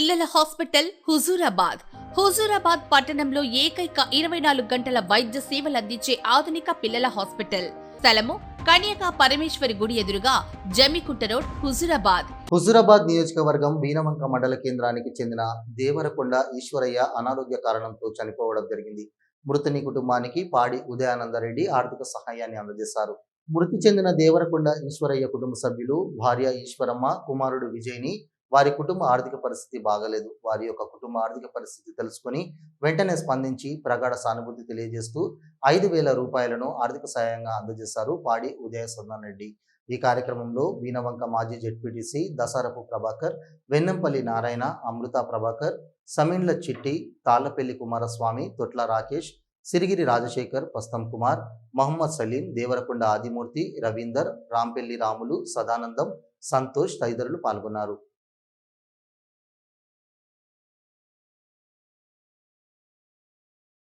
పిల్లల హాస్పిటల్ హుజూరాబాద్ పట్టణంలో ఏకైక 24 గంటల వైద్య సేవలు అందించే ఆధునిక పిల్లల హాస్పిటల్. స్థలము కన్యకా పరమేశ్వరి గుడి ఎదురుగా, జమ్మికుంట రోడ్, హుజూరాబాద్ నియోజకవర్గం వీణవంక మండల కేంద్రానికి చెందిన దేవరకొండ ఈశ్వరయ్య అనారోగ్య కారణంతో చనిపోవడం జరిగింది. మృతుని కుటుంబానికి పాడి ఉదయానందరెడ్డి ఆర్థిక సహాయాన్ని అందజేశారు. మృతి చెందిన దేవరకొండ ఈశ్వరయ్య కుటుంబ సభ్యులు భార్య ఈశ్వరమ్మ, కుమారుడు విజయ్ని వారి కుటుంబ ఆర్థిక పరిస్థితి బాగలేదు. వారి యొక్క కుటుంబ ఆర్థిక పరిస్థితి తెలుసుకుని వెంటనే స్పందించి ప్రగాఢ సానుభూతి తెలియజేస్తూ 5,000 రూపాయలను ఆర్థిక సహాయంగా అందజేశారు పాడి ఉదయసందన్. ఈ కార్యక్రమంలో వీణవంక మాజీ జెడ్పీటీసీ దసారపు ప్రభాకర్, వెన్నంపల్లి నారాయణ, అమృత ప్రభాకర్, సమీండ్ల చిట్టి, తాళ్లపల్లి కుమారస్వామి, తొట్ల రాకేష్, సిరిగిరి రాజశేఖర్, పస్తం కుమార్, మహమ్మద్ సలీం, దేవరకొండ ఆదిమూర్తి, రవీందర్, రాంపెల్లి రాములు, సదానందం, సంతోష్ తదితరులు పాల్గొన్నారు.